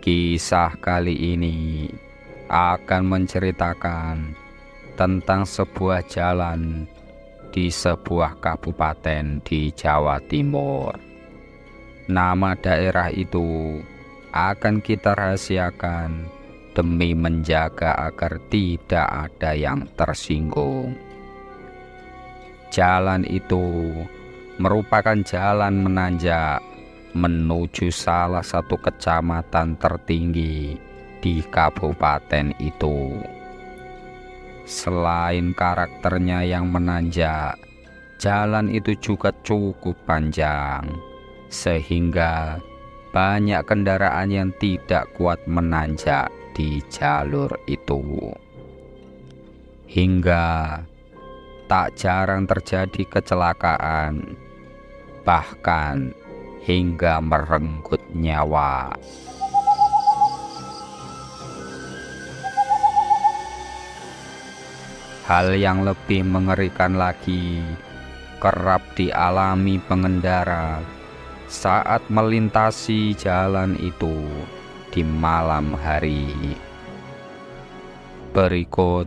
Kisah kali ini akan menceritakan tentang sebuah jalan di sebuah kabupaten di Jawa Timur. Nama daerah itu akan kita rahasiakan demi menjaga agar tidak ada yang tersinggung. Jalan itu merupakan jalan menanjak menuju salah satu kecamatan tertinggi di kabupaten itu. Selain karakternya yang menanjak, jalan itu juga cukup panjang, sehingga banyak kendaraan yang tidak kuat menanjak di jalur itu. Hingga tak jarang terjadi kecelakaan, bahkan hingga merenggut nyawa. Hal yang lebih mengerikan lagi kerap dialami pengendara saat melintasi jalan itu di malam hari. Berikut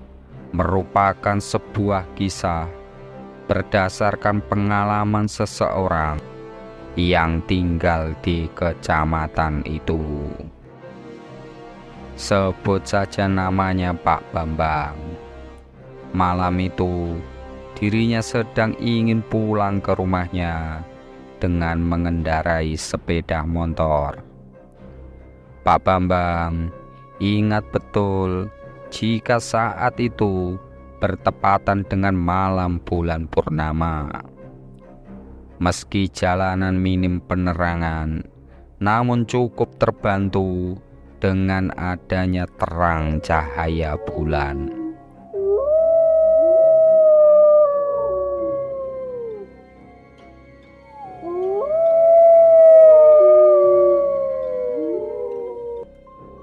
merupakan sebuah kisah berdasarkan pengalaman seseorang yang tinggal di kecamatan itu. Sebut saja namanya Pak Bambang. Malam itu dirinya sedang ingin pulang ke rumahnya dengan mengendarai sepeda motor. Pak Bambang ingat betul jika saat itu bertepatan dengan malam bulan purnama. Meski jalanan minim penerangan, namun cukup terbantu dengan adanya terang cahaya bulan.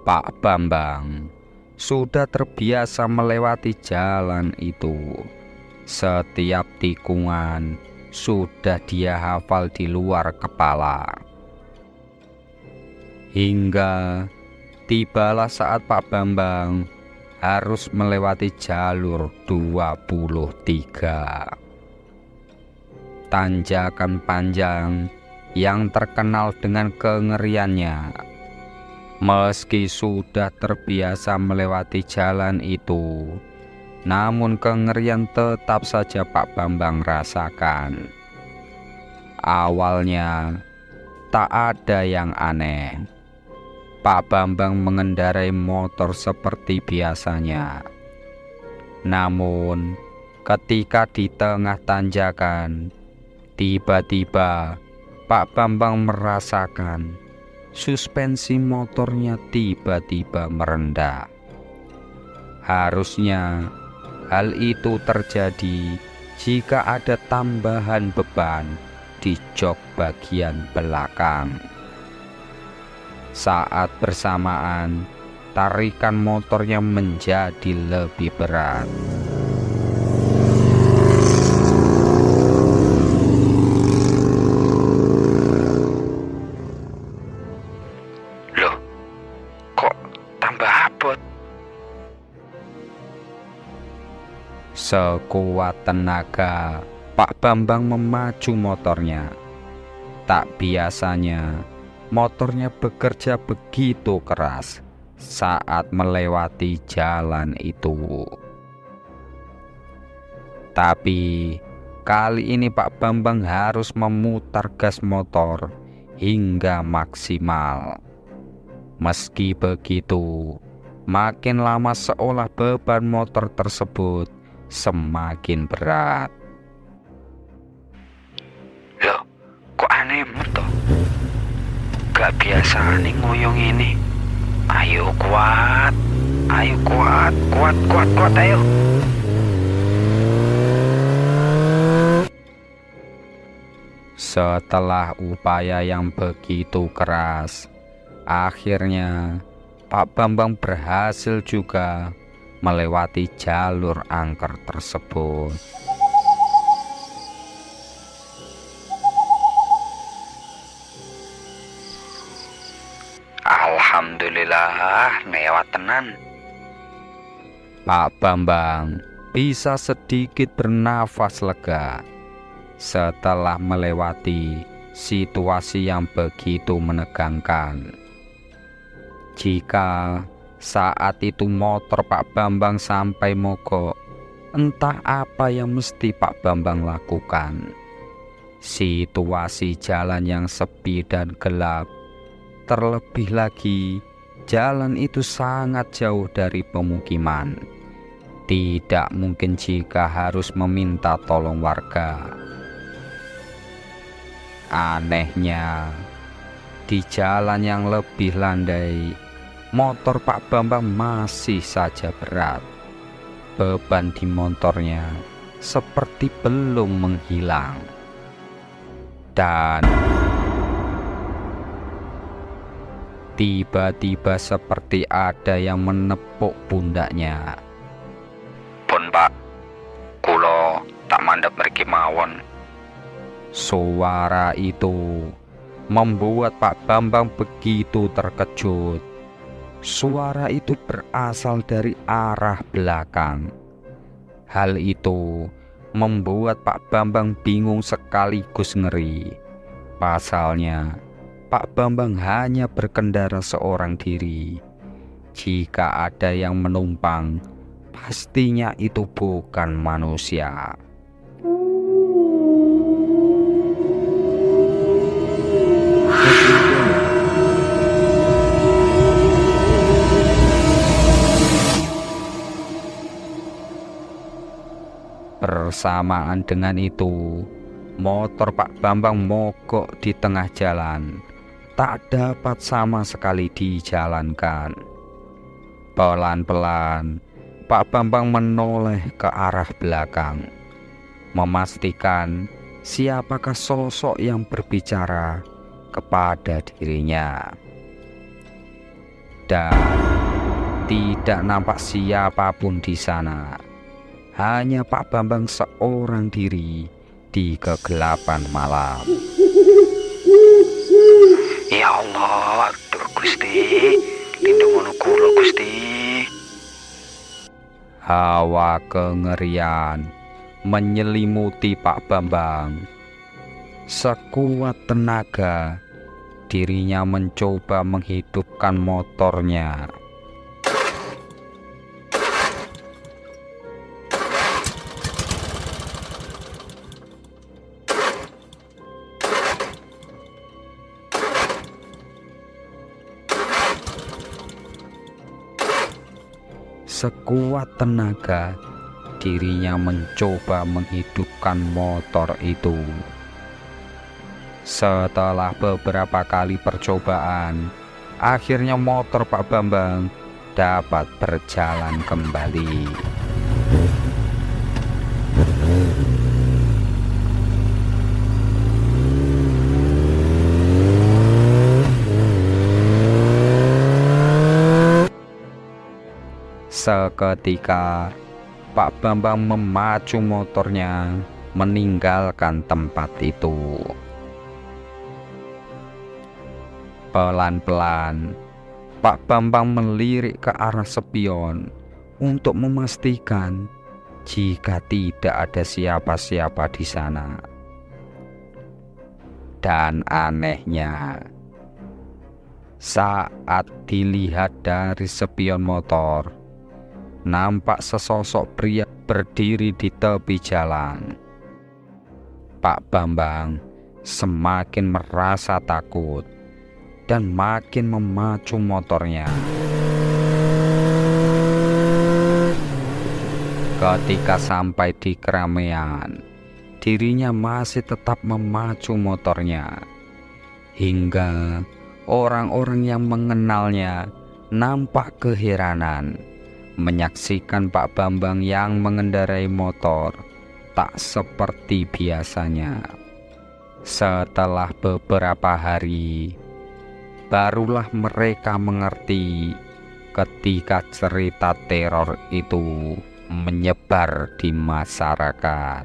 Pak Bambang sudah terbiasa melewati jalan itu. Setiap tikungan sudah dia hafal di luar kepala. Hingga tibalah saat Pak Bambang harus melewati jalur 23. Tanjakan panjang yang terkenal dengan kengeriannya. Meski sudah terbiasa melewati jalan itu, namun kengerian tetap saja Pak Bambang rasakan. Awalnya tak ada yang aneh. Pak Bambang mengendarai motor seperti biasanya. Namun ketika di tengah tanjakan, tiba-tiba Pak Bambang merasakan suspensi motornya tiba-tiba merendah. Harusnya hal itu terjadi jika ada tambahan beban di jok bagian belakang. Saat bersamaan, tarikan motornya menjadi lebih berat. Loh, kok tambah abot? Sekuat tenaga, Pak Bambang memacu motornya. Tak biasanya, motornya bekerja begitu keras saat melewati jalan itu. Tapi kali ini Pak Bambang harus memutar gas motor hingga maksimal. Meski begitu, makin lama seolah beban motor tersebut semakin berat. Loh, kok aneh toh? Gak biasa nih ngoyong ini. Ayo kuat, ayo kuat, ayo. Setelah upaya yang begitu keras, akhirnya Pak Bambang berhasil juga melewati jalur angker tersebut. Alhamdulillah, lewat tenan. Pak Bambang bisa sedikit bernafas lega setelah melewati situasi yang begitu menegangkan. Jika saat itu motor Pak Bambang sampai mogok, entah apa yang mesti Pak Bambang lakukan. Situasi jalan yang sepi dan gelap, terlebih lagi jalan itu sangat jauh dari pemukiman. Tidak mungkin jika harus meminta tolong warga. Anehnya, di jalan yang lebih landai, motor Pak Bambang masih saja berat. Beban di motornya seperti belum menghilang. Dan tiba-tiba seperti ada yang menepuk pundaknya. "Pun Pak, kulo tak mandap mriki mawon." Suara itu membuat Pak Bambang begitu terkejut. Suara itu berasal dari arah belakang. Hal itu membuat Pak Bambang bingung sekaligus ngeri. Pasalnya, Pak Bambang hanya berkendara seorang diri. Jika ada yang menumpang, pastinya itu bukan manusia. Bersamaan dengan itu, motor Pak Bambang mogok di tengah jalan, tak dapat sama sekali dijalankan. Pelan-pelan, Pak Bambang menoleh ke arah belakang, memastikan siapakah sosok yang berbicara kepada dirinya. Dan tidak nampak siapapun di sana. Hanya Pak Bambang seorang diri di kegelapan malam. Ya Allah, Duh Gusti, lindungono kula Gusti. Hawa kengerian menyelimuti Pak Bambang. Sekuat tenaga, dirinya mencoba menghidupkan motornya. Sekuat tenaga, dirinya mencoba menghidupkan motor itu. Setelah beberapa kali percobaan, akhirnya motor Pak Bambang dapat berjalan kembali. Seketika Pak Bambang memacu motornya meninggalkan tempat itu. Pelan-pelan Pak Bambang melirik ke arah spion untuk memastikan jika tidak ada siapa-siapa di sana. Dan anehnya, saat dilihat dari spion motor, nampak sesosok pria berdiri di tepi jalan. Pak Bambang semakin merasa takut dan makin memacu motornya. Ketika sampai di keramaian, dirinya masih tetap memacu motornya. Hingga orang-orang yang mengenalnya nampak keheranan menyaksikan Pak Bambang yang mengendarai motor tak seperti biasanya. Setelah beberapa hari, barulah mereka mengerti ketika cerita teror itu menyebar di masyarakat.